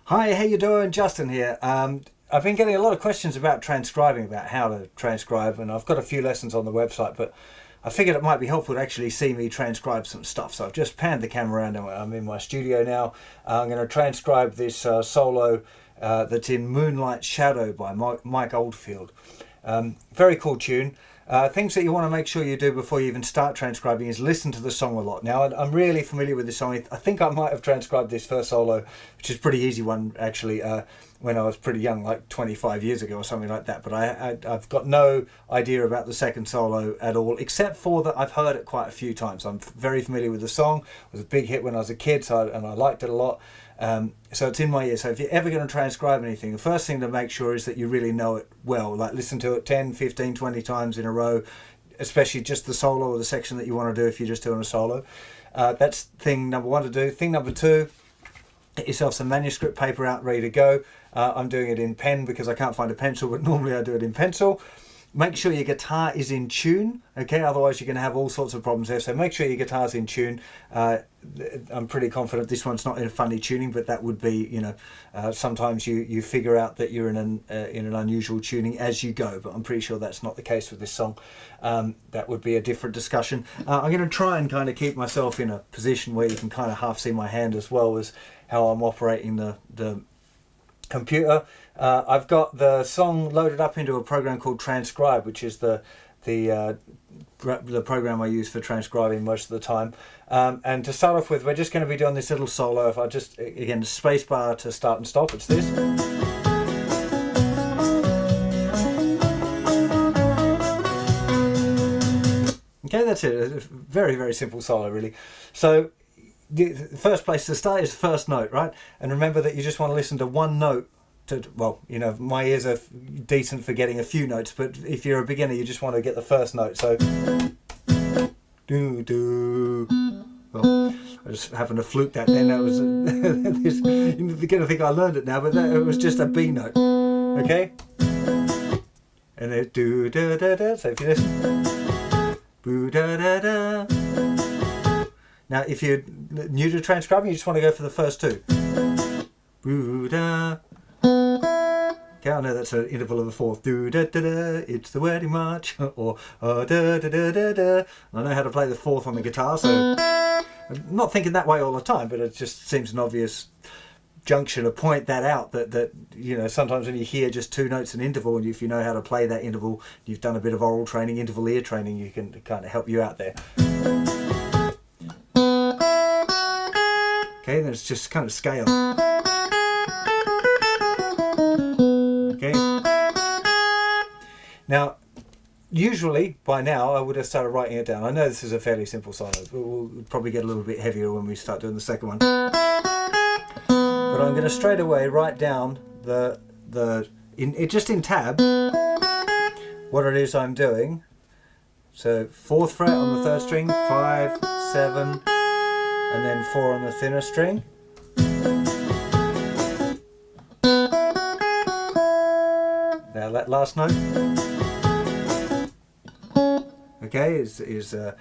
Hi, how you doing? Justin here. I've been getting a lot of questions about transcribing, about how to transcribe, and I've got a few lessons on the website, but I figured it might be helpful to actually see me transcribe some stuff. So I've just panned the camera around and I'm in my studio now. I'm going to transcribe this solo that's in Moonlight Shadow by Mike Oldfield. Very cool tune. Things that you want to make sure you do before you even start transcribing is listen to the song a lot. Now, I'm really familiar with this song. I think I might have transcribed this first solo, which is a pretty easy one actually, when I was pretty young, like 25 years ago or something like that. But I've got no idea about the second solo at all, except for that I've heard it quite a few times. I'm very familiar with the song. It was a big hit when I was a kid, and I liked it a lot. So it's in my ear. So if you're ever going to transcribe anything, the first thing to make sure is that you really know it well. Like listen to it 10, 15, 20 times in a row, especially just the solo or the section that you want to do if you're just doing a solo. That's thing number one to do. Thing number two, get yourself some manuscript paper out ready to go. I'm doing it in pen because I can't find a pencil, but normally I do it in pencil. Make sure your guitar is in tune, okay? Otherwise you're going to have all sorts of problems there. So make sure your guitar's in tune. I'm pretty confident this one's not in a funny tuning, but that would be, you know, sometimes you figure out that you're in an unusual tuning as you go, but I'm pretty sure that's not the case with this song. That would be a different discussion. I'm going to try and kind of keep myself in a position where you can kind of half see my hand as well as how I'm operating the computer. I've got the song loaded up into a program called Transcribe, which is the program I use for transcribing most of the time. And to start off with, we're just going to be doing this little solo. If I just, again, space bar to start and stop, it's this. Okay, that's it. A very, very simple solo, really. So the first place to start is the first note, right? And remember that you just want to listen to one note. Well, you know, my ears are decent for getting a few notes, but if you're a beginner, you just want to get the first note. So, do do. Well, I just happened to fluke that. Then that was you're gonna think I learned it now, but it was just a B note. Okay, and then do da da da. So if you listen, boo da da da. Now, if you're new to transcribing, you just want to go for the first two. Boo da. Okay, I know that's an interval of a fourth. Do da da da, it's the wedding march, or da da da da da. I know how to play the fourth on the guitar, so I'm not thinking that way all the time, but it just seems an obvious junction to point that out. That you know, sometimes when you hear just two notes an interval, and if you know how to play that interval, you've done a bit of aural training, interval ear training, you can kind of help you out there. Okay, then it's just kind of scale. Okay. Now, usually by now I would have started writing it down. I know this is a fairly simple solo, but we'll probably get a little bit heavier when we start doing the second one. But I'm going to straight away write down just in tab what it is I'm doing. So 4th fret on the 3rd string, 5, 7, and then 4 on the thinner string. Now that last note, okay, is the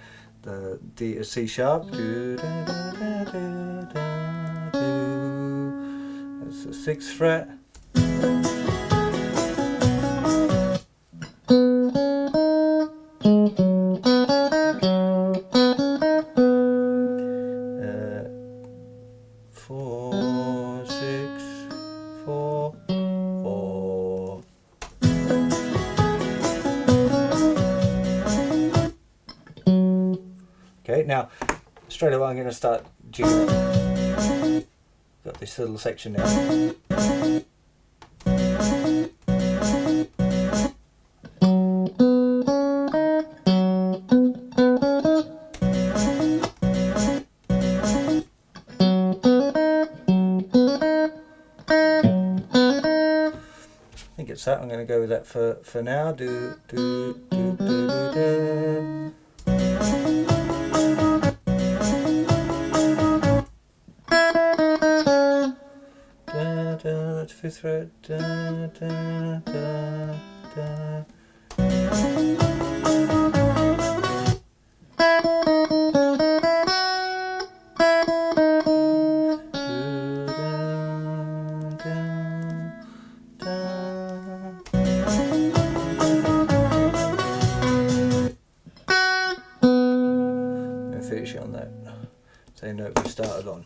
D, C sharp. Do, da, da, da, da, da, do. That's the 6th fret. 4, 6, 4, 4. Okay, now straight away I'm going to start jiggling. Got this little section now. I think it's that. I'm going to go with that for now. Do do do do do do. Da da. That's 5th fret. Da da da da. finishing on that same note we started on.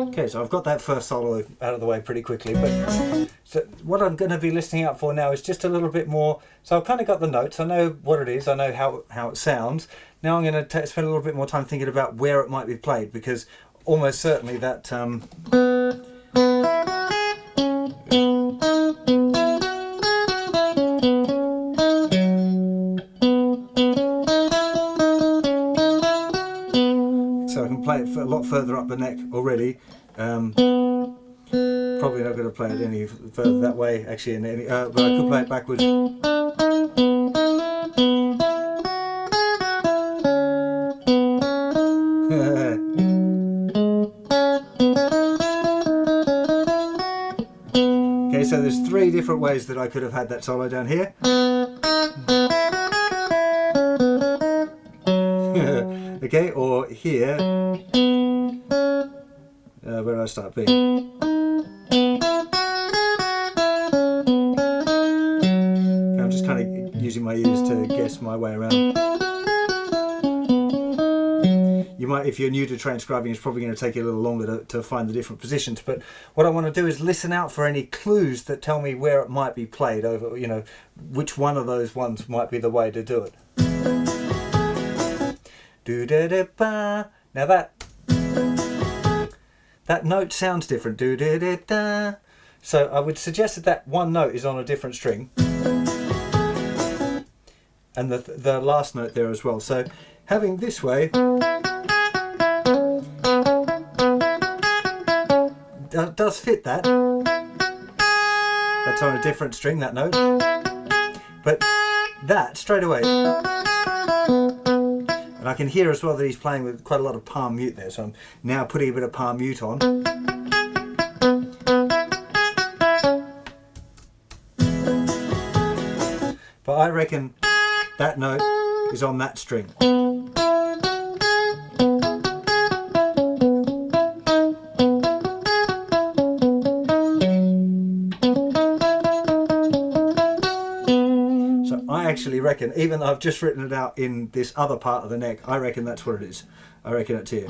Okay, so I've got that first solo out of the way pretty quickly, but so what I'm going to be listening out for now is just a little bit more. So I've kind of got the notes, I know what it is, I know how it sounds. Now I'm going to spend a little bit more time thinking about where it might be played, because almost certainly that so I can play it a lot further up the neck already. Probably not going to play it any further that way actually, but I could play it backwards. Okay, so there's 3 different ways that I could have had that solo down here. Okay, or here. Where do I start being? I'm just kind of using my ears to guess my way around. You might, if you're new to transcribing, it's probably going to take you a little longer to find the different positions. But what I want to do is listen out for any clues that tell me where it might be played over, you know, which one of those ones might be the way to do it. Do-da-da-ba. Now that note sounds different. Do-da-da-da. So I would suggest that one note is on a different string. And the last note there as well. So having this way does fit that. That's on a different string, that note. But that straight away. And I can hear as well that he's playing with quite a lot of palm mute there, so I'm now putting a bit of palm mute on. But I reckon that note is on that string. I actually reckon, even though I've just written it out in this other part of the neck, I reckon that's what it is. I reckon it's here.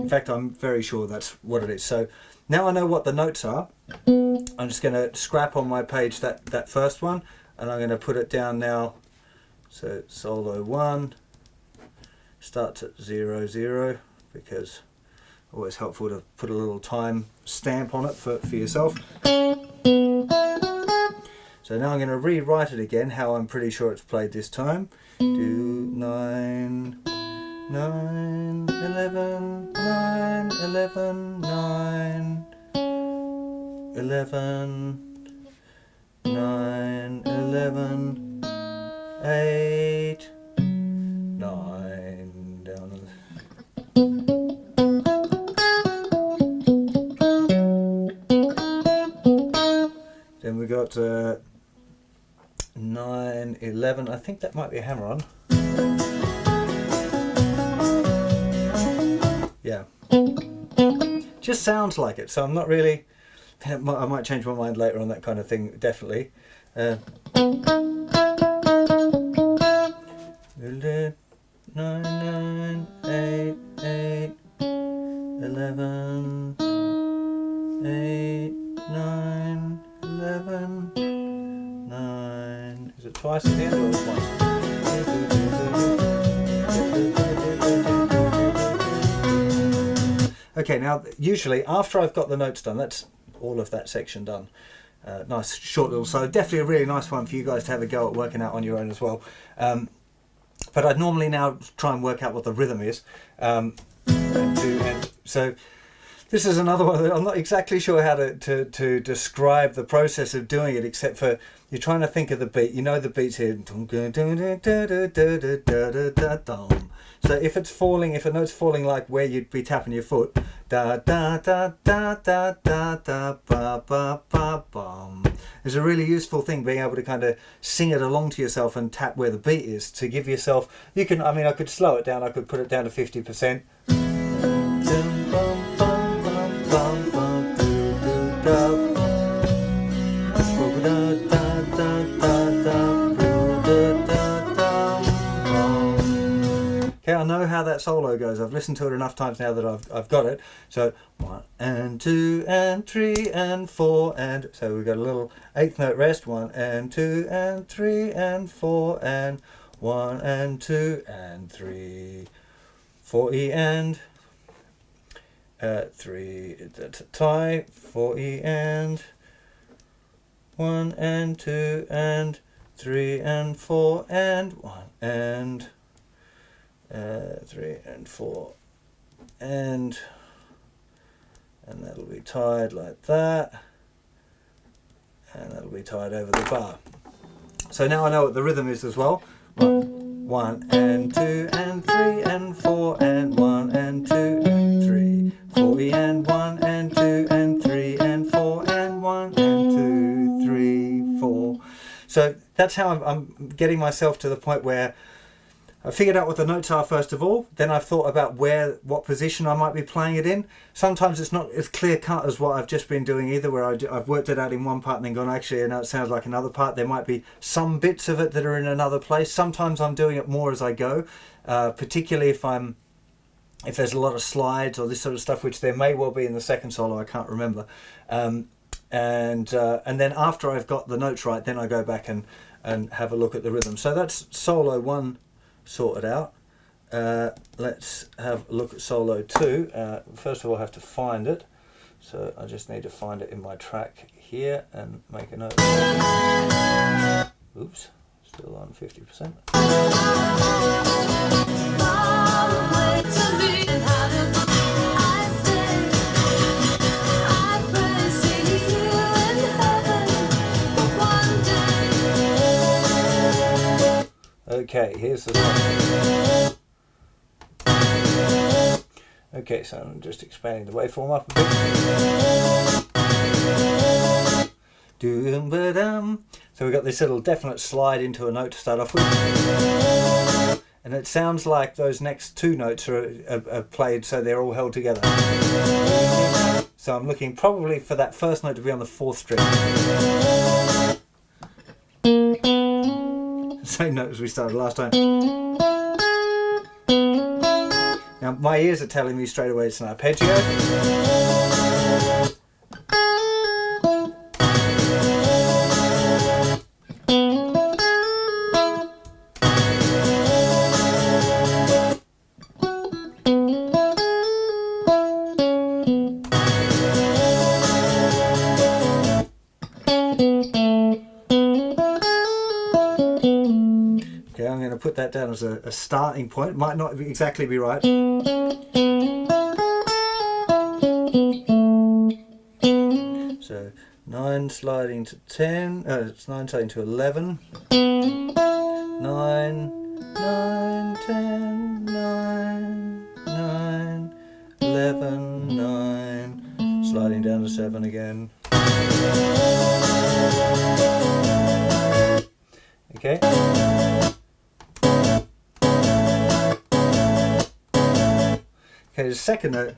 In fact, I'm very sure that's what it is. So now I know what the notes are. I'm just going to scrap on my page that first one. And I'm going to put it down now. So solo 1 starts at 0, 0, because always helpful to put a little time stamp on it for yourself. So now I'm going to rewrite it again, how I'm pretty sure it's played this time. Do 9, 9, 11, 9, 11, 9, 11. 9, 11, 8, 9, down. Then we got 9, 11. I think that might be a hammer on. Yeah. Just sounds like it, so I'm not really. I might change my mind later on that kind of thing, definitely. 9, 9, 8, 8, 11, 8, 9, 11, 9. Is it twice at the end or once? Okay, now usually after I've got the notes done, that's all of that section done. Nice short little solo, definitely a really nice one for you guys to have a go at working out on your own as well. But I'd normally now try and work out what the rhythm is. So this is another one that I'm not exactly sure how to describe the process of doing it, except for you're trying to think of the beat. You know the beat's here. So if it's falling, if a note's falling like where you'd be tapping your foot, da da da da da da da ba ba bum, is a really useful thing, being able to kind of sing it along to yourself and tap where the beat is to give yourself, you can, I mean, I could slow it down, I could put it down to 50%. Okay, I know how that solo goes. I've listened to it enough times now that I've got it. So 1 and 2 and 3 and 4 and so we've got a little 8th note rest. 1 and 2 and 3 and 4 and 1 and 2 and 3, 4 E and 3 tie, 4 E and 1 and 2 and 3 and 4 and 1 and 3 and 4 and that'll be tied like that, and that'll be tied over the bar. So now I know what the rhythm is as well. 1 and 2 and 3 and 4 and 1 and 2 and 3, 4 E and 1 and 2 and 3 and 4 and 1 and 2, 3, 4. So that's how I'm getting myself to the point where I figured out what the notes are first of all, then I've thought about what position I might be playing it in. Sometimes it's not as clear cut as what I've just been doing either, where I've worked it out in one part and then gone, actually, no, it sounds like another part. There might be some bits of it that are in another place. Sometimes I'm doing it more as I go, particularly if there's a lot of slides or this sort of stuff, which there may well be in the second solo, I can't remember. And then after I've got the notes right, then I go back and have a look at the rhythm. So that's solo 1 sorted out. Let's have a look at solo 2. First of all, I have to find it, so I just need to find it in my track here and make a note. Oops, still on 50%. Okay, here's the song. Okay, so I'm just expanding the waveform up a bit. So we've got this little definite slide into a note to start off with. And it sounds like those next 2 notes are played so they're all held together. So I'm looking probably for that first note to be on the 4th string. Same note as we started last time. Now my ears are telling me straight away it's an arpeggio. Okay, I'm going to put that down as a starting point. It might not exactly be right. So 9 sliding to 10, it's 9 sliding to 11, 9, 9, 10, 9, 9, 11, 9, sliding down to 7 again. Okay. Okay, the second note.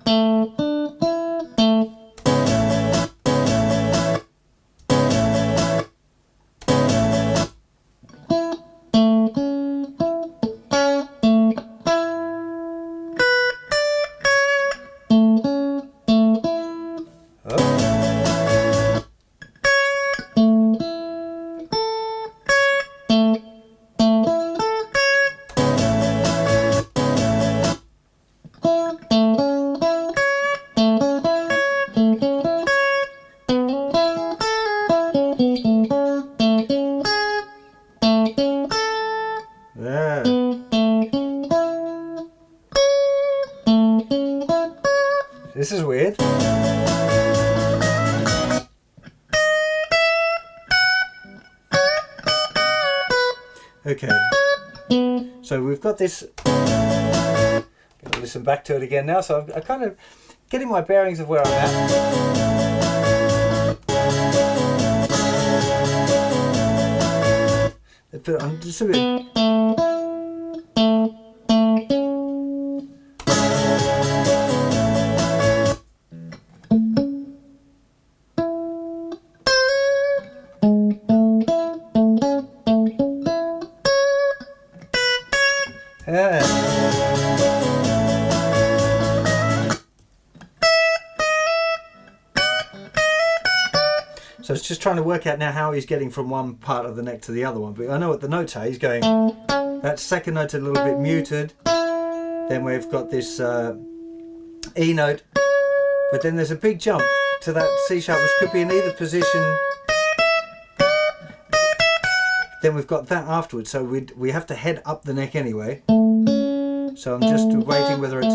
This is weird. Okay, so we've got this. I'm going to listen back to it again now, so I'm kind of getting my bearings of where I'm at. but I'm just a bit. Yeah. So it's just trying to work out now how he's getting from one part of the neck to the other one. But I know what the notes are. He's going, that second note a little bit muted. Then we've got this E note. But then there's a big jump to that C sharp, which could be in either position. Then we've got that afterwards. So we have to head up the neck anyway. So I'm just waiting whether it's...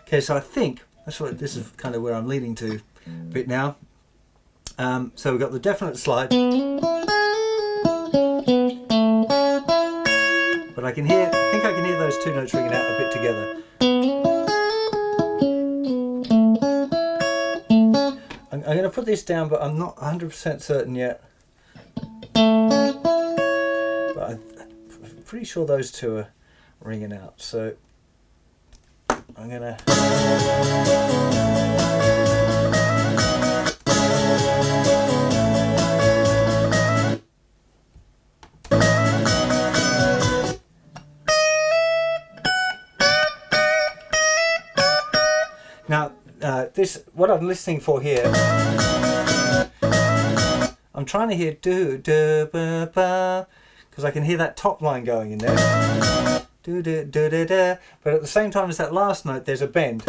Okay, so I think that's what this is kind of where I'm leading to a bit now. So we've got the definite slide, but I think I can hear those two notes ringing out a bit together. I'm going to put this down, but I'm not 100% certain yet. But I'm pretty sure those two are ringing out. So I'm gonna... Now, what I'm listening for here, I'm trying to hear do do ba ba, because I can hear that top line going in there. Do do do do do, but at the same time as that last note, there's a bend.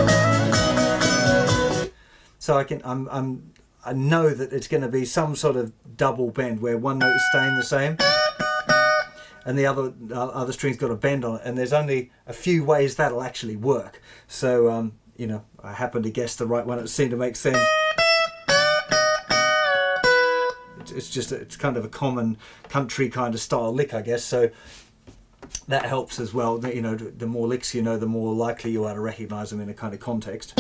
So I know that it's going to be some sort of double bend where one note is staying the same, and the other string's got a bend on it, and there's only a few ways that'll actually work. So you know, I happen to guess the right one. It seemed to make sense. It's kind of a common country kind of style lick, I guess. So that helps as well. You know, the more licks you know, the more likely you are to recognise them in a kind of context.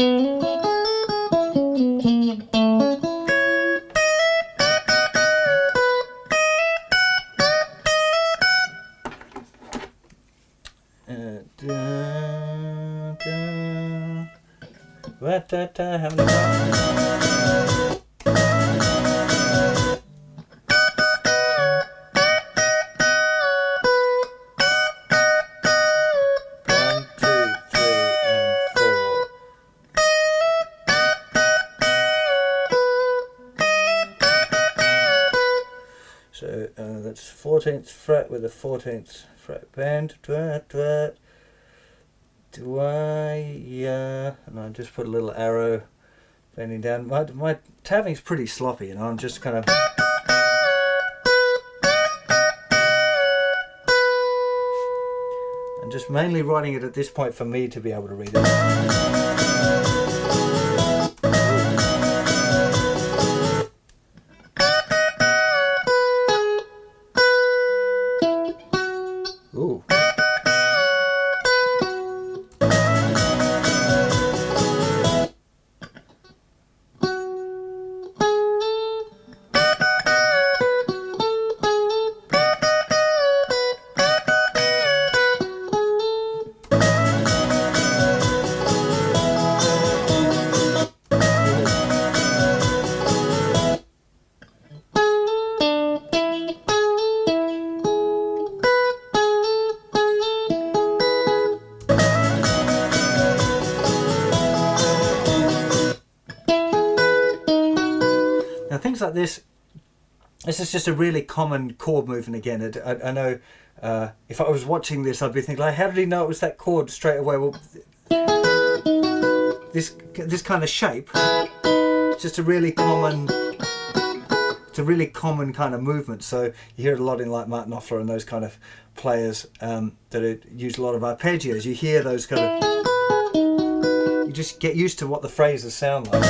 How many times? So that's 14th fret with a 14th fret bend. Do I, and I just put a little arrow bending down. My tapping's pretty sloppy, and I'm just kind of... I'm just mainly writing it at this point for me to be able to read it. Ooh. things like this, this is just a really common chord movement again. I know if I was watching this, I'd be thinking, like, how did he know it was that chord straight away? Well, this kind of shape, it's just a really common, it's a really common kind of movement. So you hear it a lot in like Martin Knopfler and those kind of players that use a lot of arpeggios. You hear those kind of, you just get used to what the phrases sound like.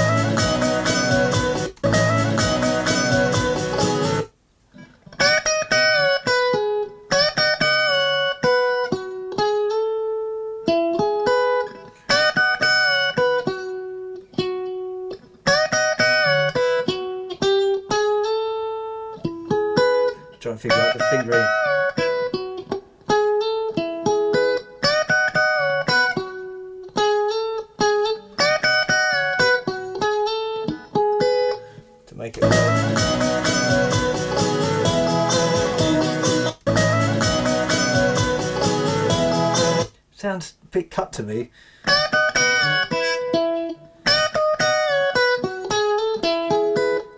Try and figure out the fingering. To make it work. Sounds a bit cut to me.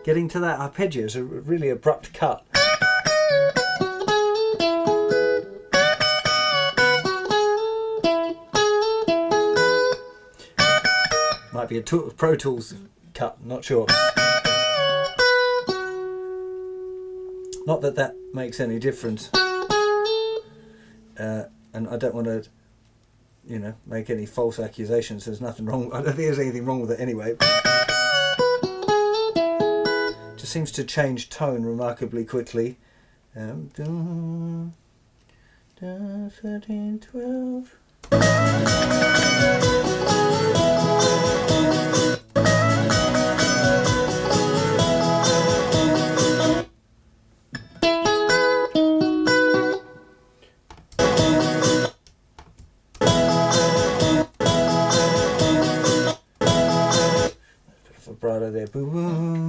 Getting to that arpeggio is a really abrupt cut. Might be a Pro Tools cut, not sure. Not that that makes any difference. And I don't want to, you know, make any false accusations. There's nothing wrong. I don't think there's anything wrong with it anyway. Just seems to change tone remarkably quickly. 13, 12. Vibrato there. Boom, boom.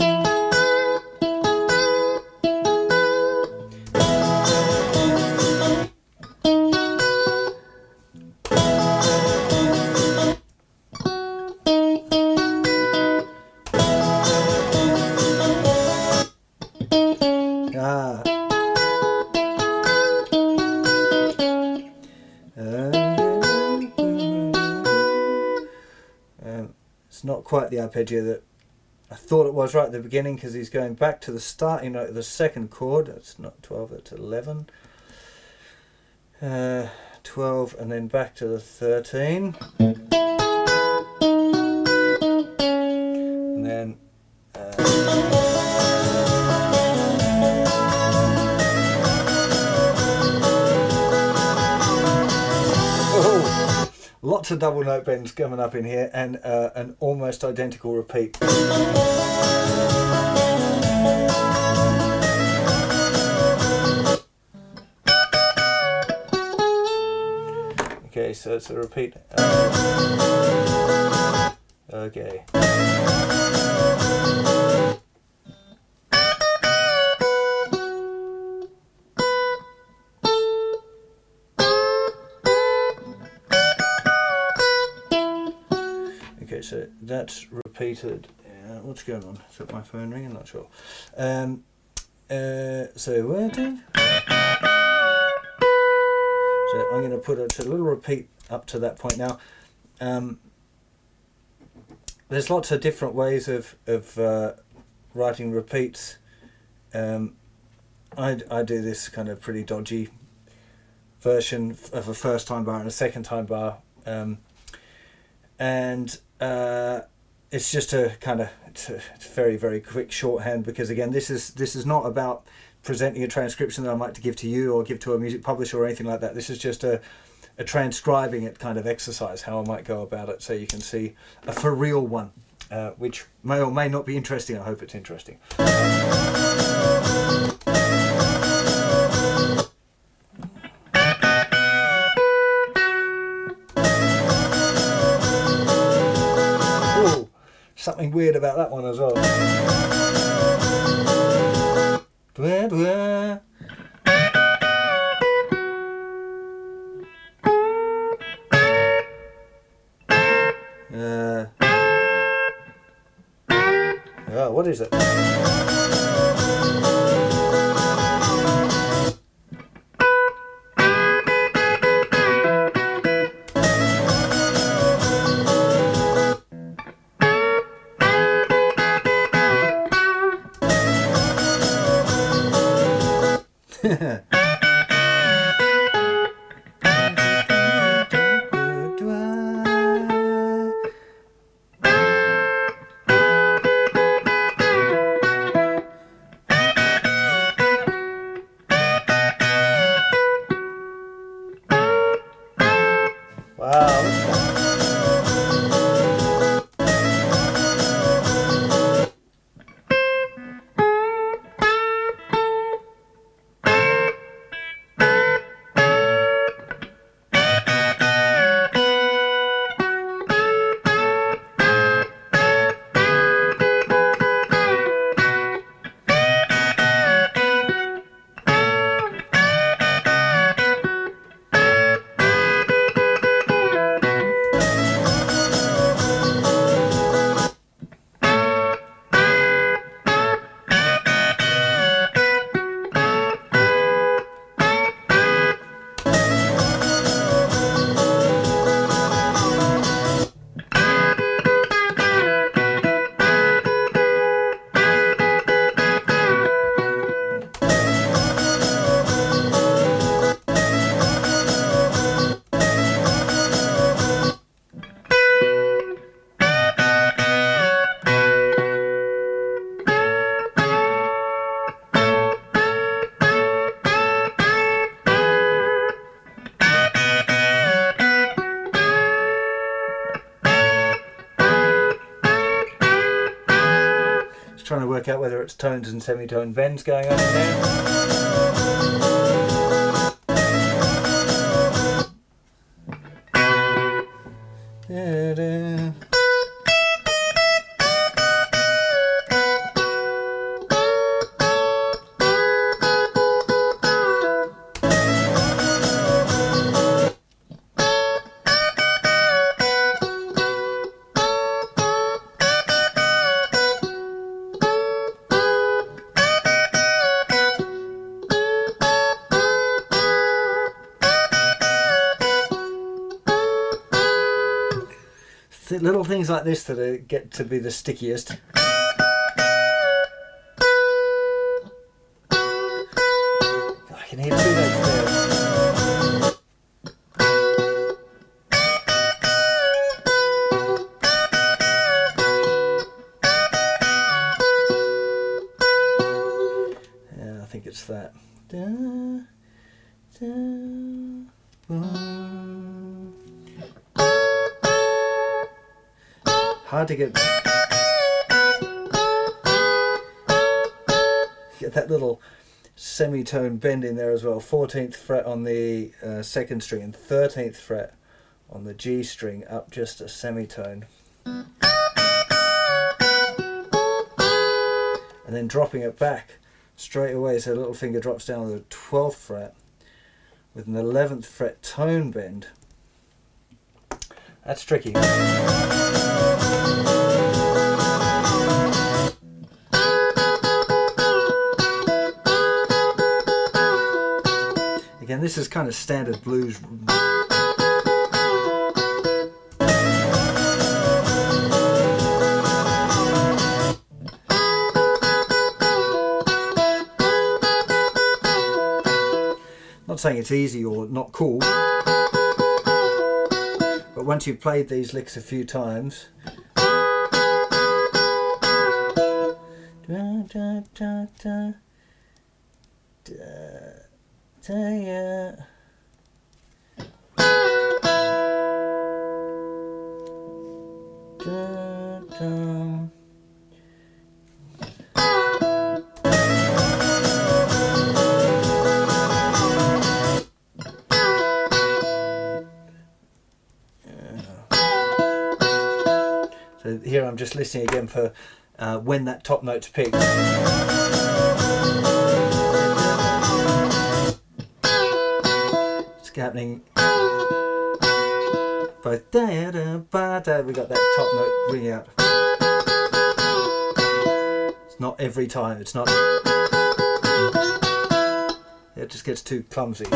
It's not quite the arpeggio that I thought it was right at the beginning, because he's going back to the starting note of the second chord. That's not 12, that's 11. 12 and then back to the 13. And then lots of double note bends coming up in here, and an almost identical repeat. Okay, so it's a repeat. Okay. Okay, so that's repeated. What's going on? Is that my phone ringing? Not sure. So where did? So I'm going to put a little repeat up to that point. Now, there's lots of different ways of writing repeats. I do this kind of pretty dodgy version of a first time bar and a second time bar, and it's just a kind of it's very, very quick shorthand, because again, this is not about presenting a transcription that I might to give to you or give to a music publisher or anything like that. This is just a transcribing it kind of exercise, how I might go about it, so you can see a for real one, which may or may not be interesting. I hope it's interesting. Ooh, something weird about that one as well. Blah, blah. Oh, what is it? Wow, look at that. Trying to work out whether it's tones and semitone bends going on in there. Da-da. Little things like this that get to be the stickiest. I can hear 2 notes there. Yeah, I think it's that. Da, da, boom. Hard to get that little semitone bend in there as well. 14th fret on the 2nd string and 13th fret on the G string, up just a semitone. And then dropping it back straight away, so the little finger drops down to the 12th fret with an 11th fret tone bend. That's tricky. Again, this is kind of standard blues. Not saying it's easy or not cool, but once you've played these licks a few times, so here I'm just listening again for when that top note's picked. It's happening both da da ba da. We got that top note ringing out. not every time. It's not. It just gets too clumsy.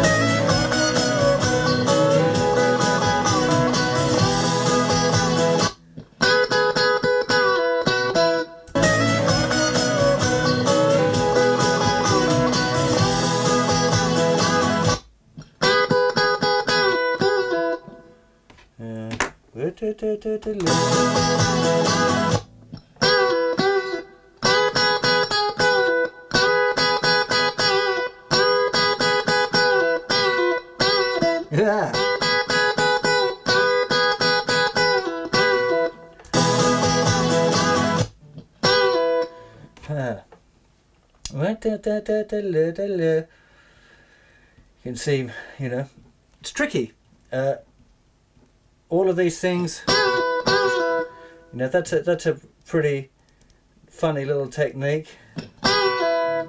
Yeah. You can see, you know, it's tricky. All of these things, you know, that's a pretty funny little technique to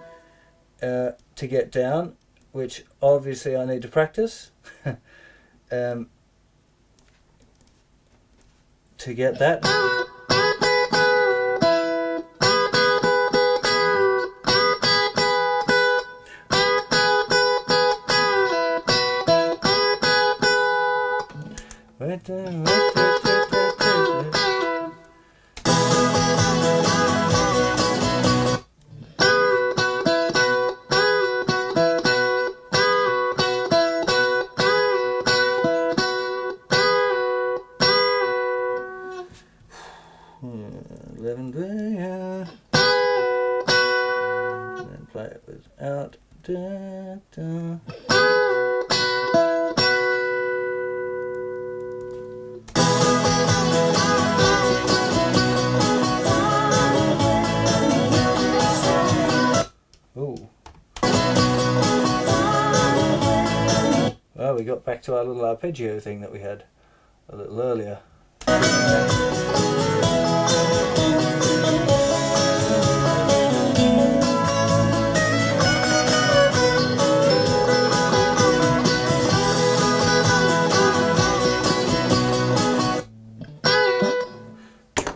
get down, which obviously I need to practice to get that. And play it without. Ooh. Well, we got back to our little arpeggio thing that we had a little earlier.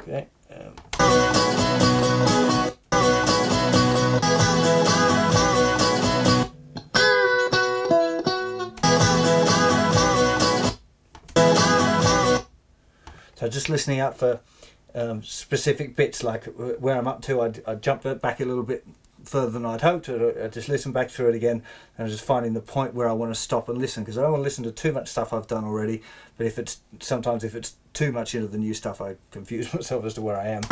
Okay. So just listening out for specific bits, like where I'm up to. I jumped back a little bit further than I'd hoped. I just listened back through it again, and I'm just finding the point where I want to stop and listen, because I don't want to listen to too much stuff I've done already. But if it's too much into the new stuff, I confuse myself as to where I am.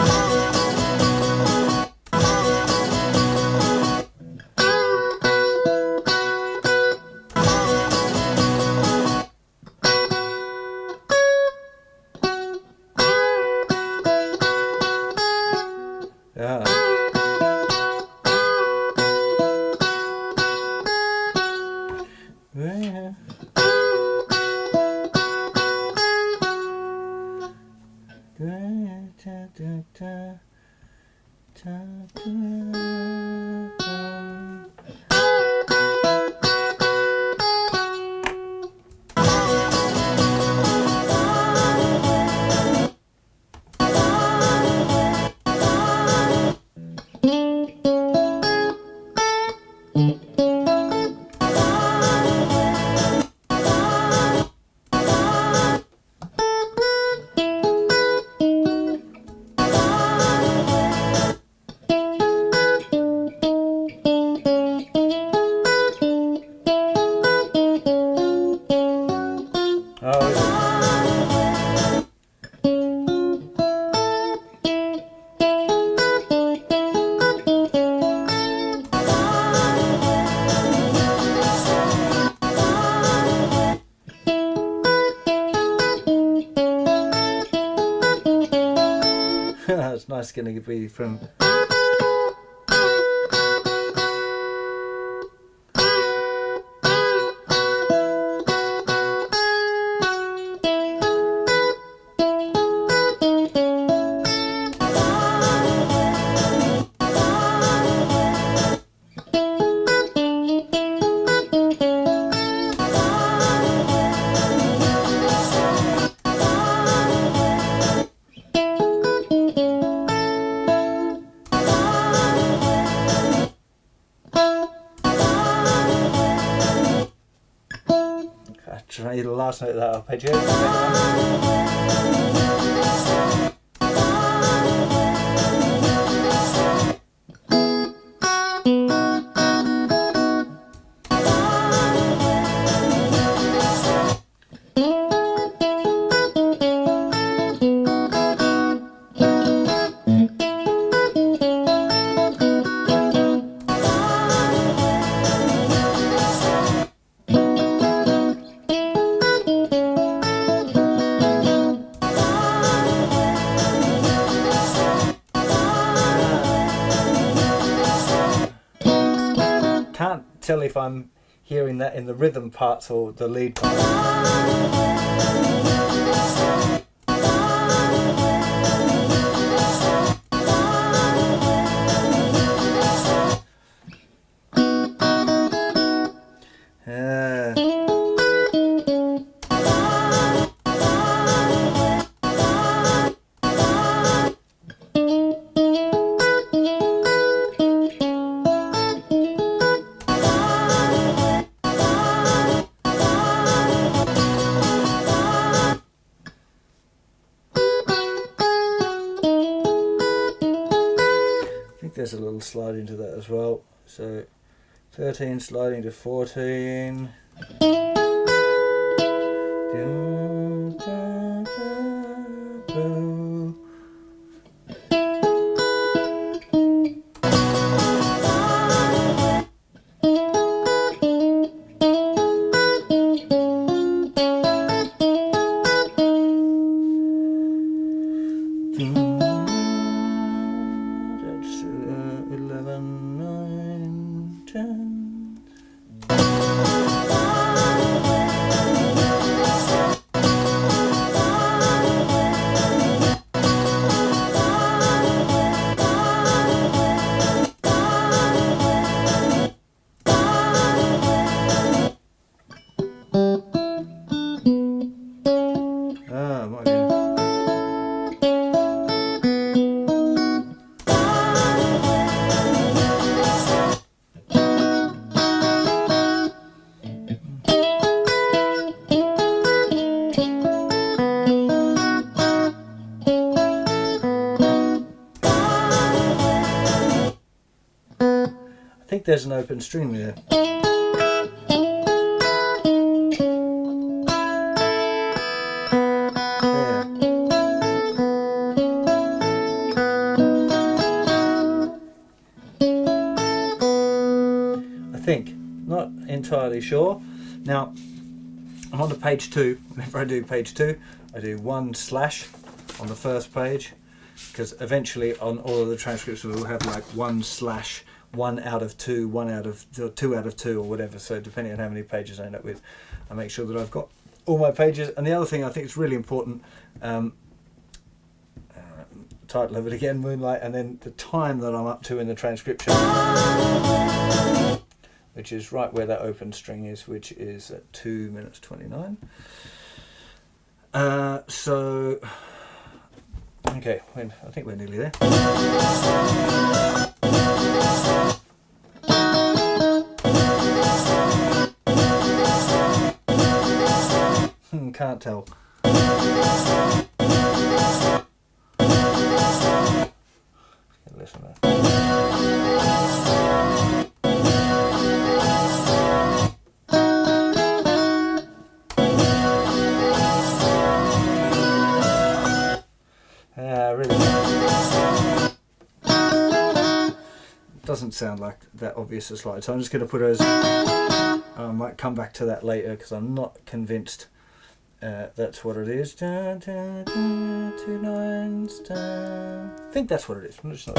It's nice going to be from. last note of that arpeggio. Can't tell if I'm hearing that in the rhythm parts or the lead parts. There's a little slide into that as well. So 13 sliding to 14. I think there's an open string there. I think, not entirely sure. Now, I'm on to page 2. Whenever I do page 2, I do 1/ on the first page, because eventually on all of the transcripts we'll have like 1/ 1 out of 2, 1 out of 2 out of 2 or whatever. So depending on how many pages I end up with, I make sure that I've got all my pages. And the other thing I think is really important, title of it again, Moonlight, and then the time that I'm up to in the transcription, which is right where that open string is, which is at 2 minutes 29. So okay, I think we're nearly there. Can't tell. Listen to that. Really doesn't sound like that obvious a slide, so I'm just going to put as I might come back to that later because I'm not convinced that's what it is. 2 9s down. I think that's what it is. I'm just not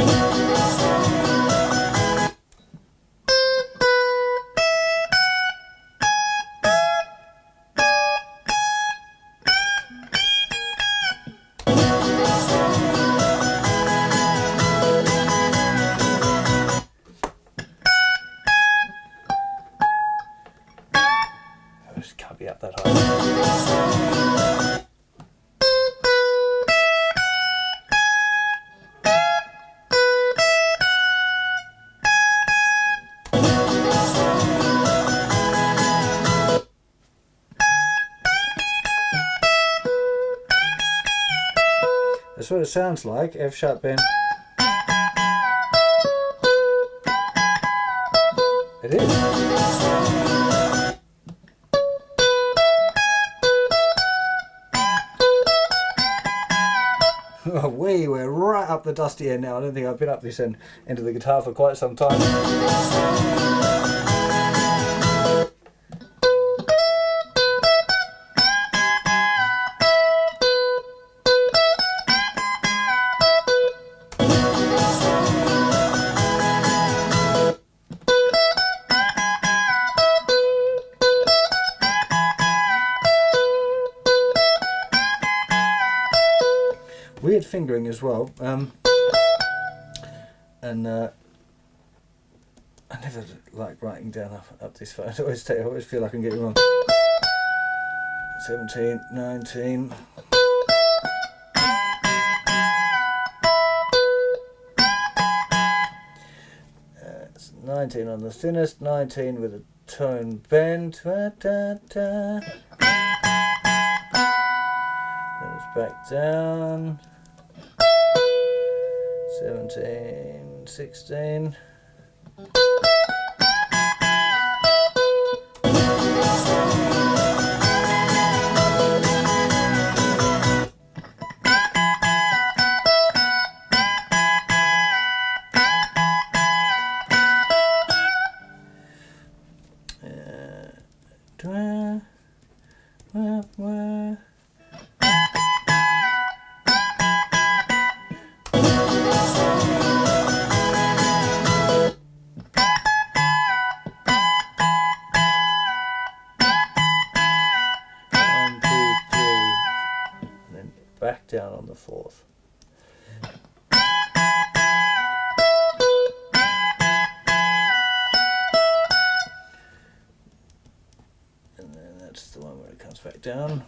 just can't be up that high. That's what it sounds like. F sharp bend. It is. Oh, we're right up the dusty end now. I don't think I've been up this end of the guitar for quite some time. Weird fingering as well, and I never like writing down up this far. I always feel like I'm getting wrong. 17, 19. 19 on the thinnest, 19 with a tone bend. Da, da, da. Then it's back down. 17, 16. Back down on the fourth. And then that's the one where it comes back down.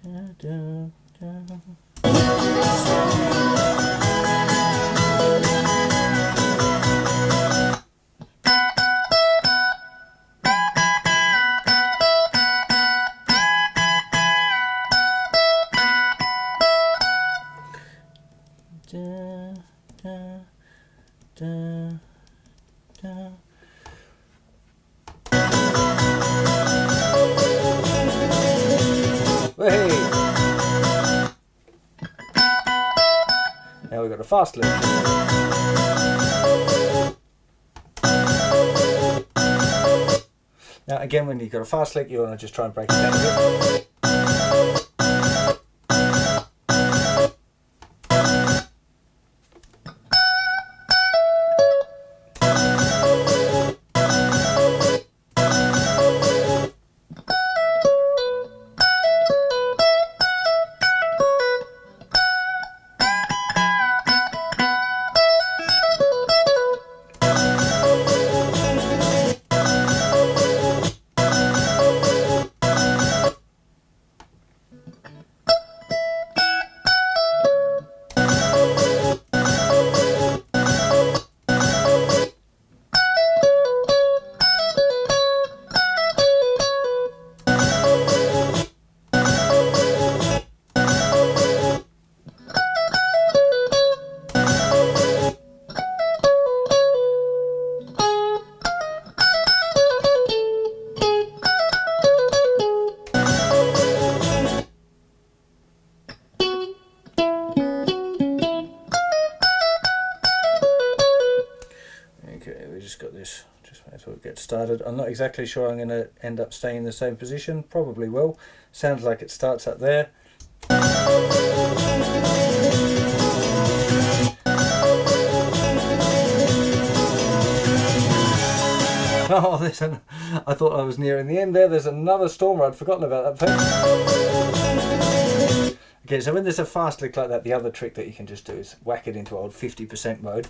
Da, da, da. Hey. Now we've got a fast lick. Now again, when you've got a fast lick, you want to just try and break it down a bit. Got this, just wait until it gets started. I'm not exactly sure I'm going to end up staying in the same position, probably will. Sounds like it starts up there. Oh, I thought I was nearing the end there. There's another stormer. I'd forgotten about that thing. Okay, so when there's a fast lick like that, the other trick that you can just do is whack it into old 50% mode.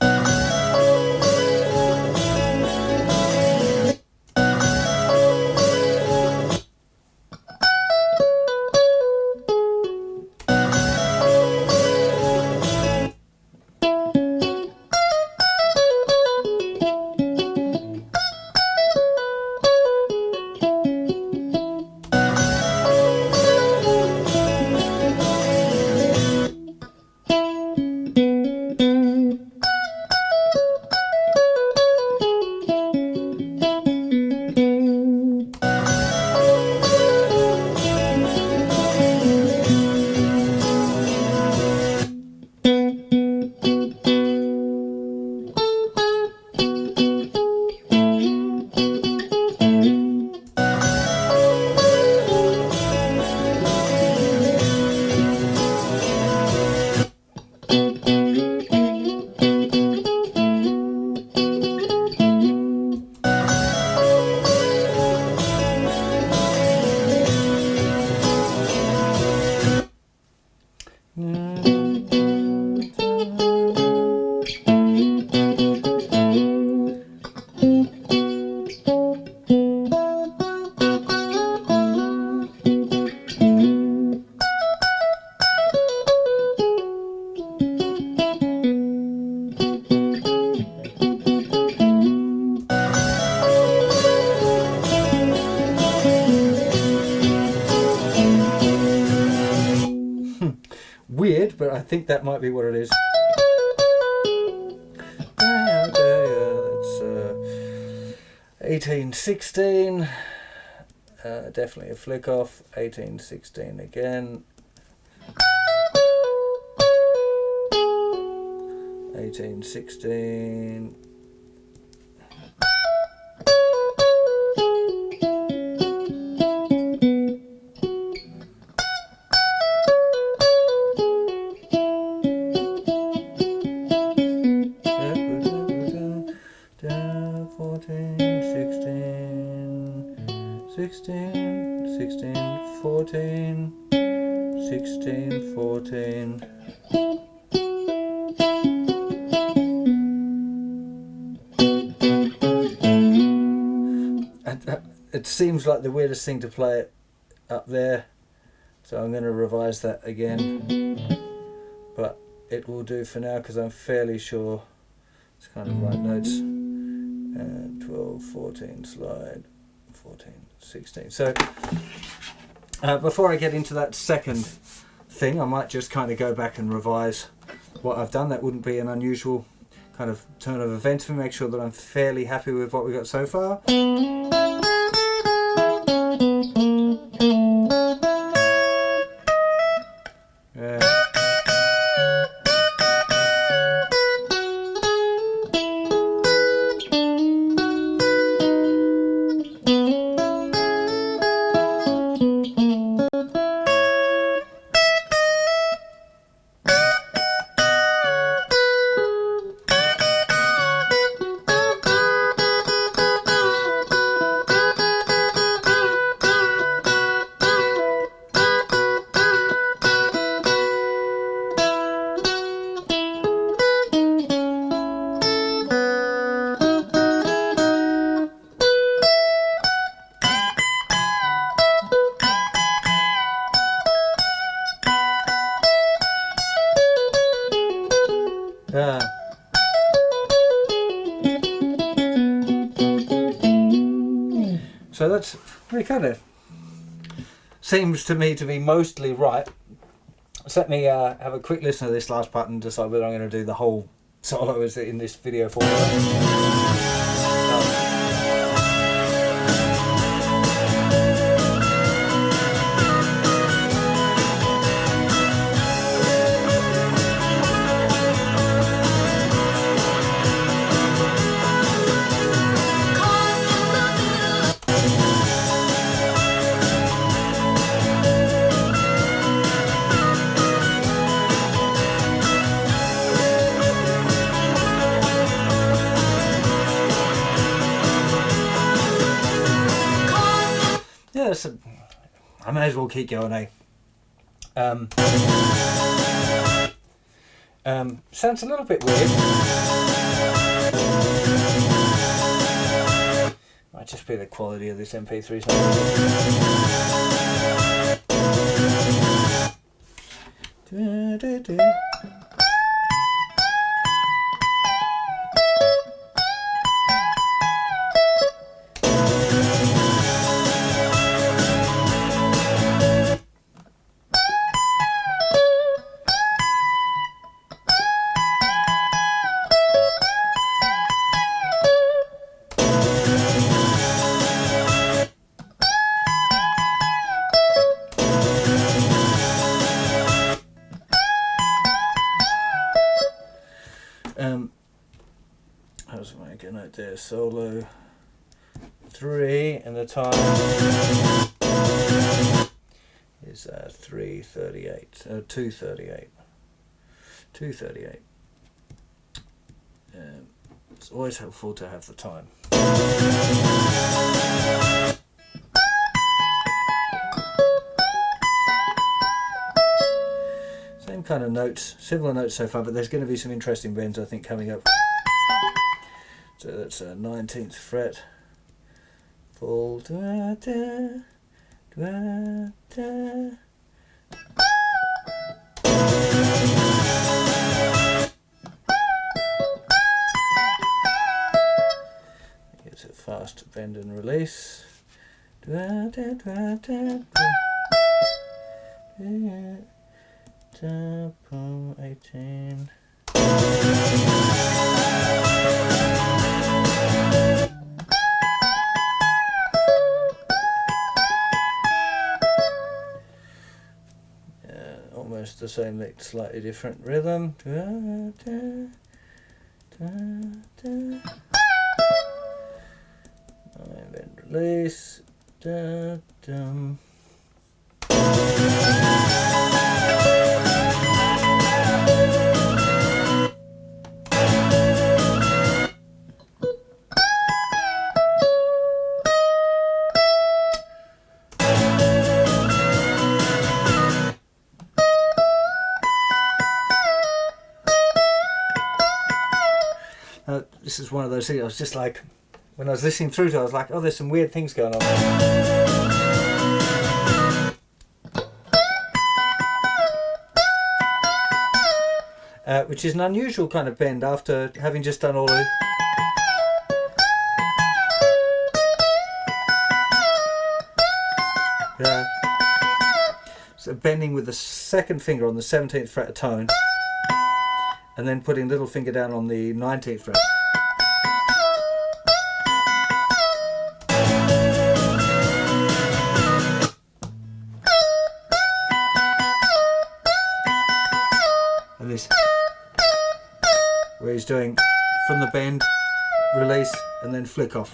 weird, but I think that might be what it is. That's 1816. Definitely a flick off. 1816 again. 1816. It seems like the weirdest thing to play it up there, so I'm going to revise that again, but it will do for now because I'm fairly sure it's kind of right notes. 12, 14, slide, 14, 16. So before I get into that second thing, I might just kind of go back and revise what I've done. That wouldn't be an unusual kind of turn of events for me. Make sure that I'm fairly happy with what we got so far. So that's really kind of seems to me to be mostly right. So let me have a quick listen to this last part and decide whether I'm going to do the whole solo as in this video format. So I may as well keep going, eh? Sounds a little bit weird. Might just be the quality of this MP3 sound. I was making it there, solo 3, and the time is 3:38, 2:38. 2:38. It's always helpful to have the time. Same kind of notes, similar notes so far, but there's going to be some interesting bends I think coming up. So that's a 19th fret, full, da, da, da, da. It's a fast bend and release. Da, da, da, da, da. Da, 18. Almost the same lick, slightly different rhythm. And then release. This is one of those things I was just like, when I was listening through to it, I was like, oh, there's some weird things going on. Which is an unusual kind of bend after having just done all the... So bending with the second finger on the 17th fret of tone, and then putting little finger down on the 19th fret. And this, where he's doing from the bend, release, and then flick off.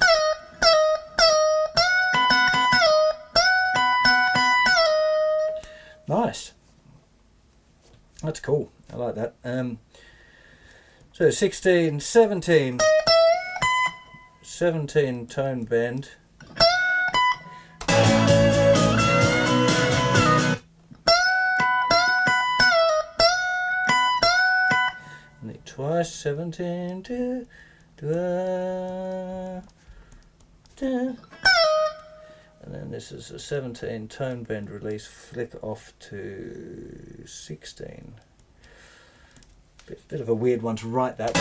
Nice. That's cool. I like that. So 16, 17 tone bend. And it twice, 17, and then this is a 17 tone bend release, flick off to 16. Bit of a weird one to write that.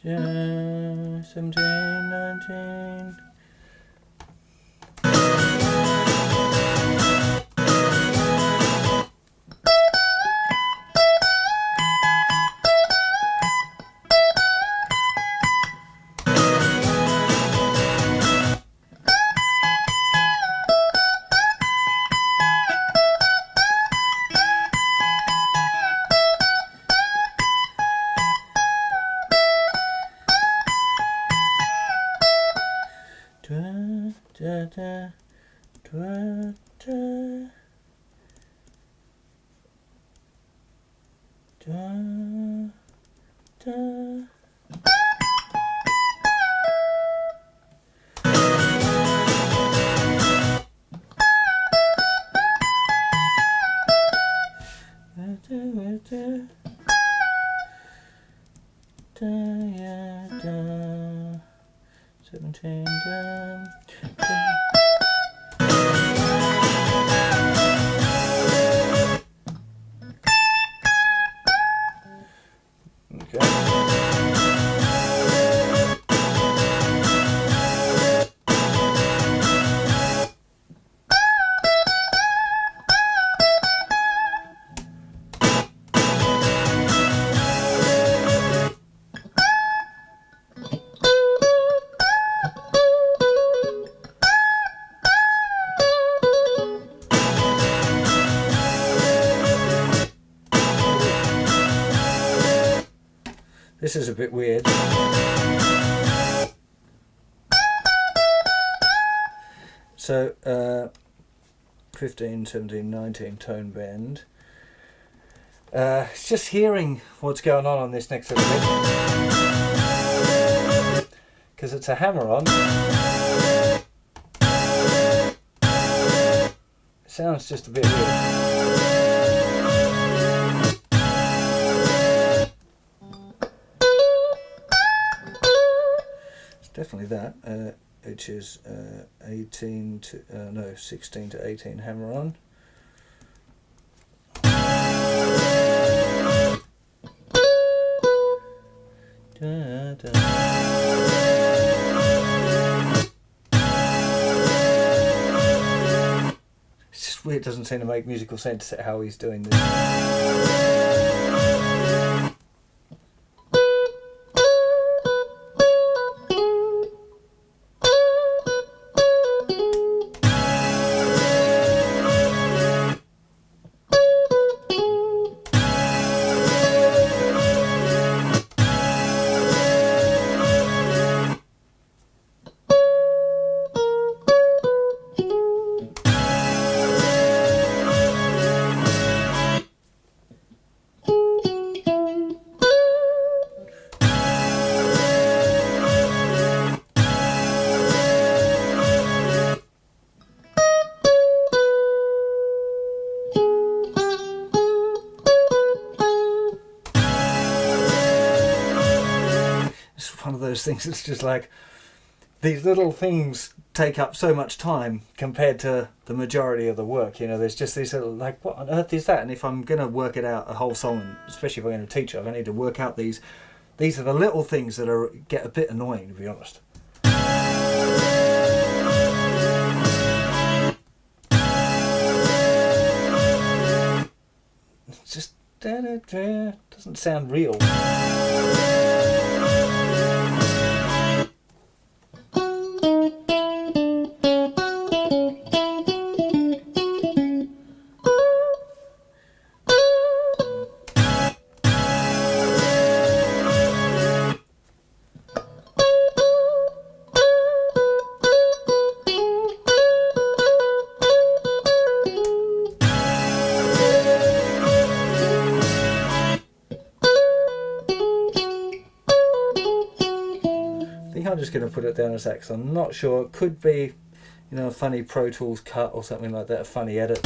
Yeah, 17, 19. This is a bit weird. So 15, 17, 19 tone bend. It's just hearing what's going on this next little bit, because it's a hammer on. It sounds just a bit weird. Definitely that, which is 16 to 18 hammer on. it doesn't seem to make musical sense how he's doing this. One of those things, it's just like these little things take up so much time compared to the majority of the work. You know, there's just these little, like, what on earth is that? And if I'm going to work it out, a whole song, and especially if I'm going to teach it, I need to work out these are the little things that get a bit annoying, to be honest. It's just doesn't sound real. I'm just going to put it down as X. I'm not sure. It could be, you know, a funny Pro Tools cut or something like that, a funny edit.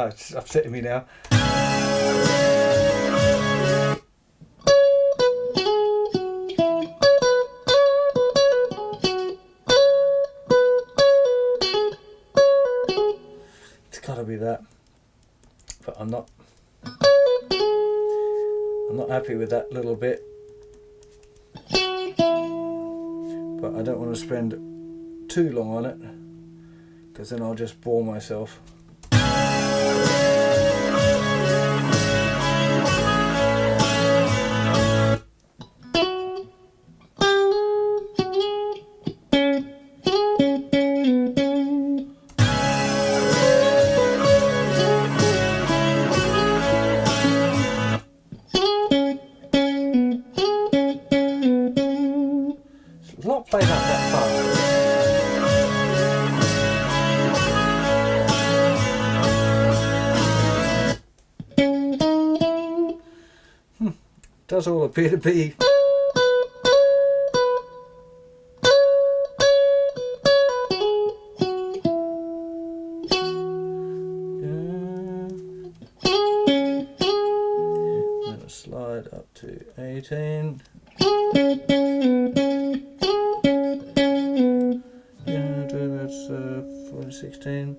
It's upsetting me now. It's gotta be that. But I'm not happy with that little bit. But I don't want to spend too long on it, because then I'll just bore myself. It's not played up that far. Does all appear to be slide up to 18. Yeah, that's 416.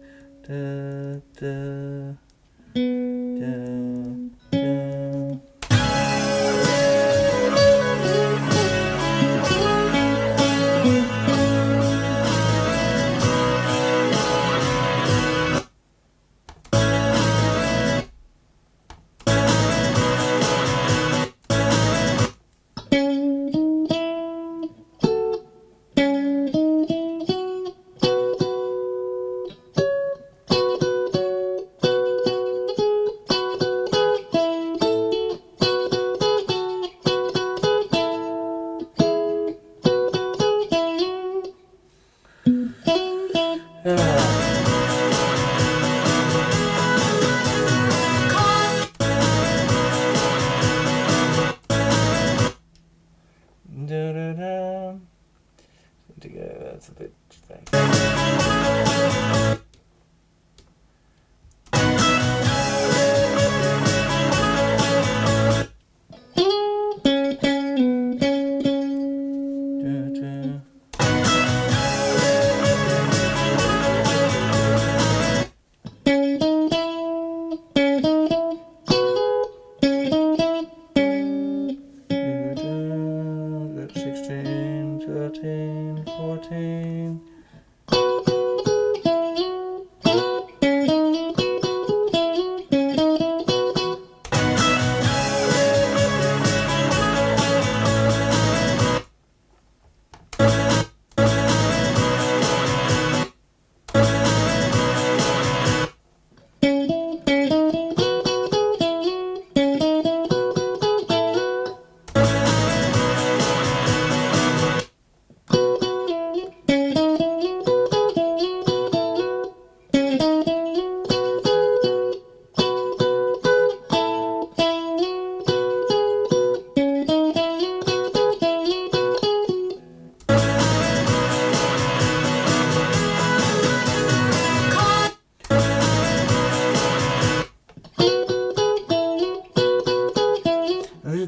To go, that's a bit vague.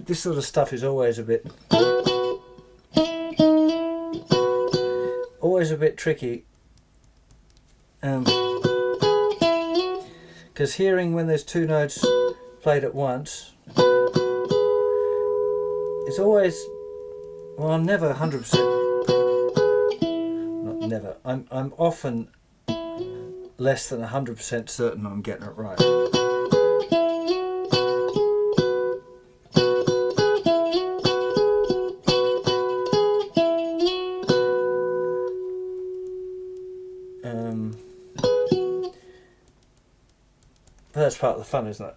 This sort of stuff is always a bit tricky, because hearing when there's two notes played at once, it's always, well, I'm never 100%, not never, I'm often less than 100% certain I'm getting it right. But that's part of the fun, isn't it?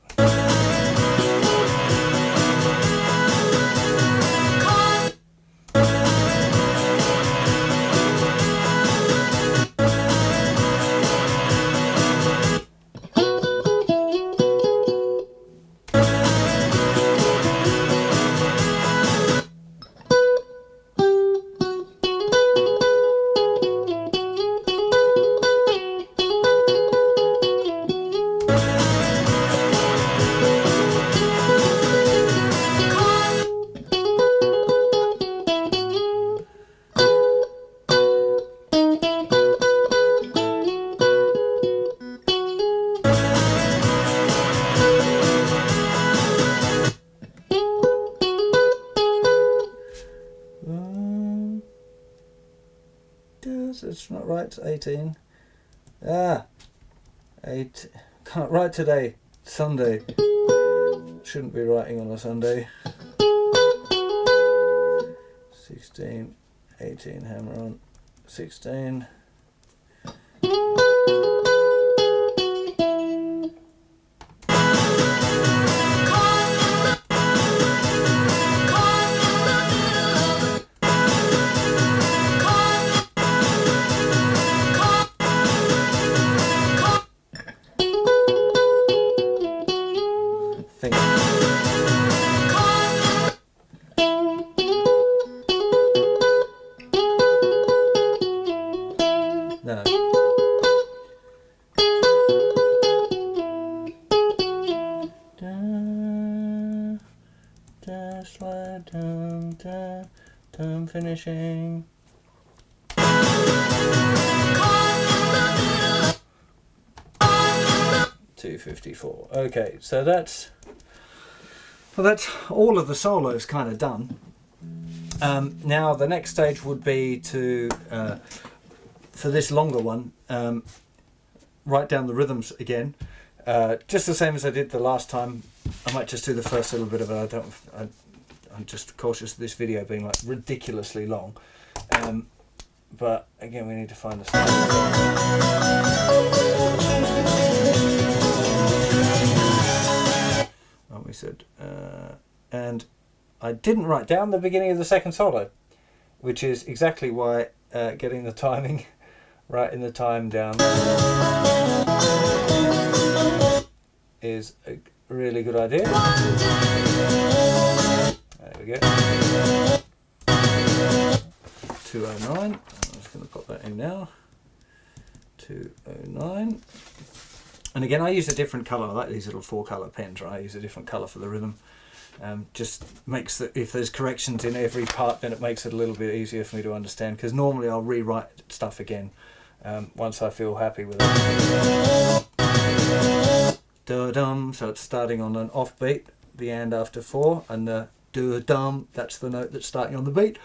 It's not right, it's 18. 8. Can't write today, Sunday. Shouldn't be writing on a Sunday. 16, 18, hammer on. 16. No. Slide down, down, finishing. $254. Okay, so that's all of the solos kind of done. Now the next stage would be to for this longer one, write down the rhythms again, just the same as I did the last time. I might just do the first little bit of it. I'm just cautious of this video being like ridiculously long, but again we need to find the style. Well, we said, and I didn't write down the beginning of the second solo, which is exactly why getting the timing right in the time down is a really good idea. There we go. 209. I'm just going to pop that in now. 209. And again, I use a different colour. I like these little 4-colour pens, right? I use a different colour for the rhythm. Just makes that if there's corrections in every part, then it makes it a little bit easier for me to understand, because normally I'll rewrite stuff again once I feel happy with it. Da-dum, so it's starting on an off beat, the and after 4, and the da-dum, that's the note that's starting on the beat.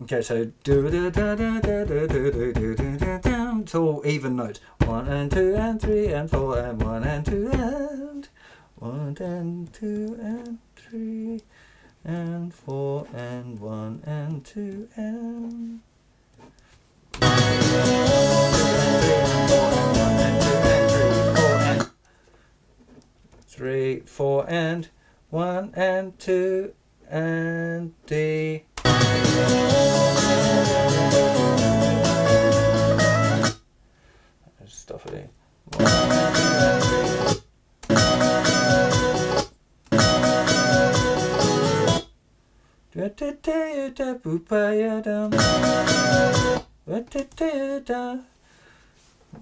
Okay, so do-da-da-da-da-da-da-da-da-da-da. It's all even notes. 1 and 2 and 3 and 4 and 1 and 2 and 1 and 2 and 3 and 4 and 1 and 2 and 3, 4 and 1 and 2 and D. Stuff it in. 1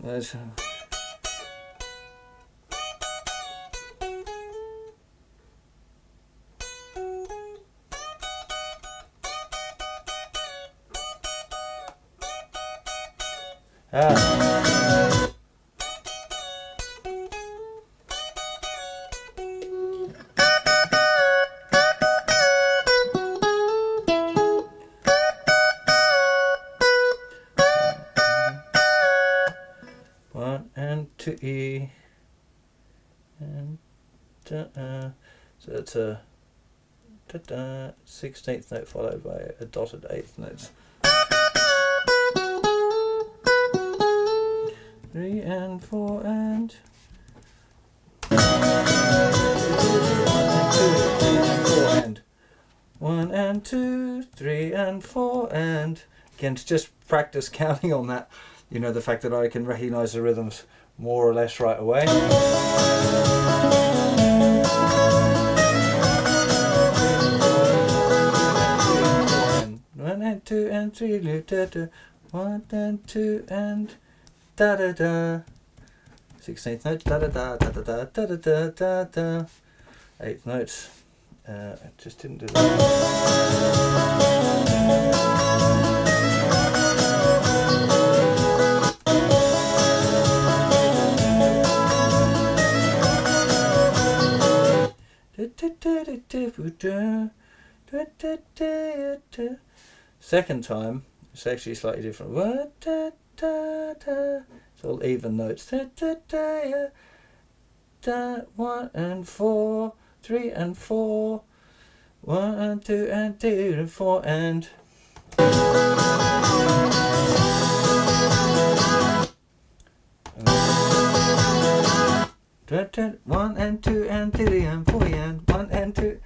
There's to E and so it's a 16th note followed by a dotted 8th notes. 3 and 4 and 1 and 2, 3 and 4 and again, to just practice counting on that, you know, the fact that I can recognize the rhythms more or less right away. 1 and 2 and 3, da da. 1 and 2 and da da da. 16th note, da da da da da da da da da da. 8th notes. I just didn't do that. Second time, it's actually slightly different. It's all even notes. 1 and 4, 3 and 4, 1 and 2 and 2 and 4 and 1 and 2 and 3 and 4 and 1 and 2.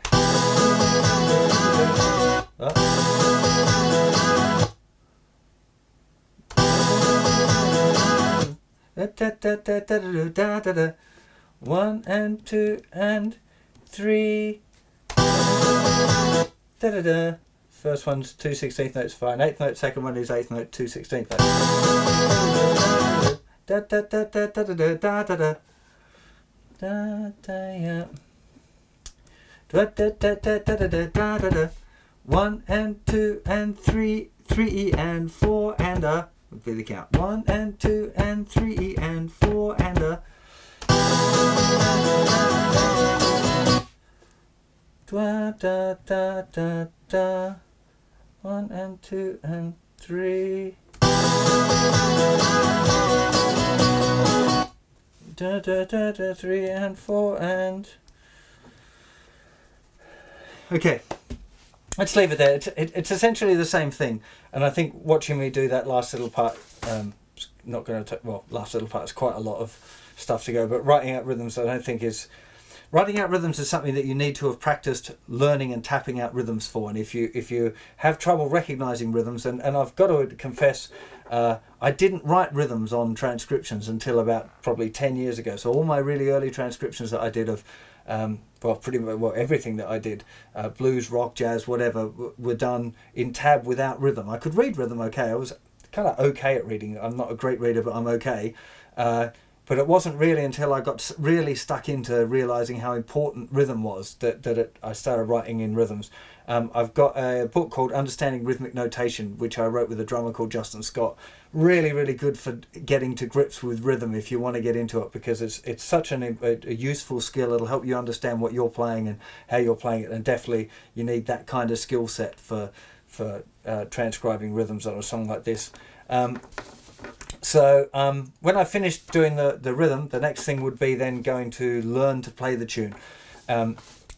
One and 2 and 3. First one's 2 16th notes, fine. 8th note. Second one is 8th note, 2 16th notes. 1 and 2 and 3, 3 and 4 and a would be the count. 1 and 2 and 3 and 4 and a. Da da da da da. 1 and 2 and 3. Da da da da 3 and 4 and. Okay, let's leave it there. It's essentially the same thing, and I think watching me do that last little part, not going to well, last little part is quite a lot of stuff to go. But writing out rhythms, I don't think is. Writing out rhythms is something that you need to have practiced learning and tapping out rhythms for. And if you have trouble recognizing rhythms, and I've got to confess, I didn't write rhythms on transcriptions until about probably 10 years ago. So all my really early transcriptions that I did of Well, pretty much everything that I did, blues, rock, jazz, whatever, were done in tab without rhythm. I could read rhythm okay. I was kind of okay at reading. I'm not a great reader, but I'm okay. But it wasn't really until I got really stuck into realising how important rhythm was that I started writing in rhythms. I've got a book called Understanding Rhythmic Notation, which I wrote with a drummer called Justin Scott. Really, really good for getting to grips with rhythm if you want to get into it, because it's such a useful skill. It'll help you understand what you're playing and how you're playing it, and definitely you need that kind of skill set for transcribing rhythms on a song like this. So when I finished doing the rhythm, the next thing would be then going to learn to play the tune,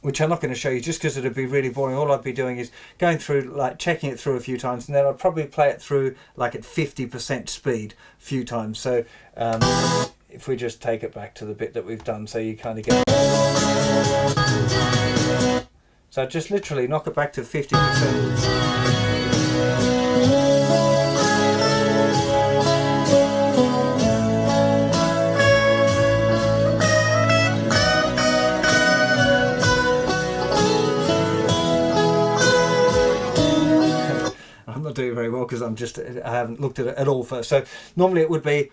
which I'm not going to show you just because it'd be really boring. All I'd be doing is going through, like checking it through a few times, and then I'd probably play it through like at 50% speed a few times. So if we just take it back to the bit that we've done, so you kind of get... So just literally knock it back to 50%. Do very well because I haven't looked at it at all first. So normally it would be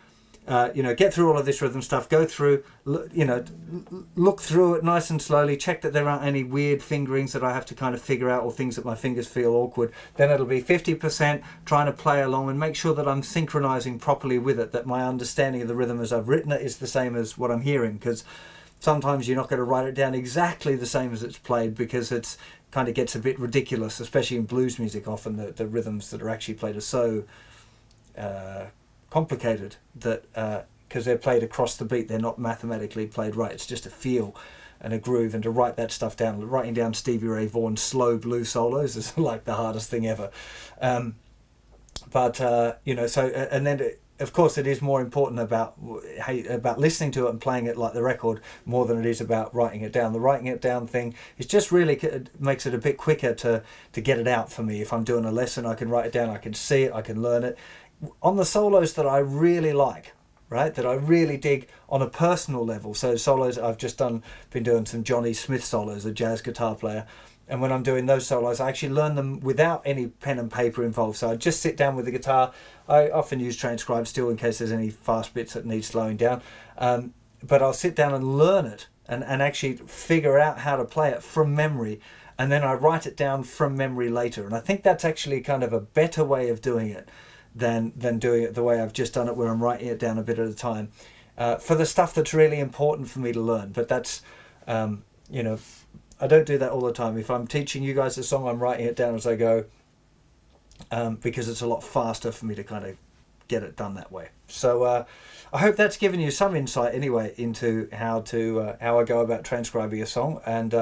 get through all of this rhythm stuff, go through, look through it nice and slowly, check that there aren't any weird fingerings that I have to kind of figure out, or things that my fingers feel awkward. Then it'll be 50% trying to play along and make sure that I'm synchronizing properly with it, that my understanding of the rhythm as I've written it is the same as what I'm hearing, because sometimes you're not going to write it down exactly the same as it's played, because it's kind of gets a bit ridiculous, especially in blues music. Often the rhythms that are actually played are so complicated that because they're played across the beat, they're not mathematically played right. It's just a feel and a groove, and to write that stuff down, writing down Stevie Ray Vaughan's slow blues solos is like the hardest thing ever. So and then of course it is more important about listening to it and playing it like the record more than it is about writing it down. The writing it down thing is just really makes it a bit quicker to get it out for me. If I'm doing a lesson, I can write it down, I can see it, I can learn it. On the solos that I really like, right, that I really dig on a personal level, so solos I've just been doing some Johnny Smith solos, a jazz guitar player. And when I'm doing those solos, I actually learn them without any pen and paper involved. So I just sit down with the guitar. I often use transcribe still in case there's any fast bits that need slowing down. But I'll sit down and learn it and actually figure out how to play it from memory. And then I write it down from memory later. And I think that's actually kind of a better way of doing it than doing it the way I've just done it, where I'm writing it down a bit at a time. For the stuff that's really important for me to learn. But that's, I don't do that all the time. If I'm teaching you guys a song, I'm writing it down as I go, because it's a lot faster for me to kind of get it done that way. So I hope that's given you some insight anyway into how I go about transcribing a song, and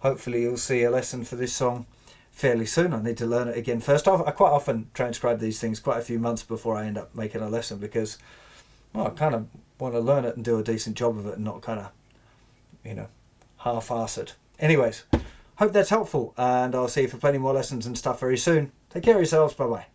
hopefully you'll see a lesson for this song fairly soon. I need to learn it again first off. I quite often transcribe these things quite a few months before I end up making a lesson, because I kind of want to learn it and do a decent job of it and not kind of half-arse it. Anyways, hope that's helpful, and I'll see you for plenty more lessons and stuff very soon. Take care of yourselves. Bye bye.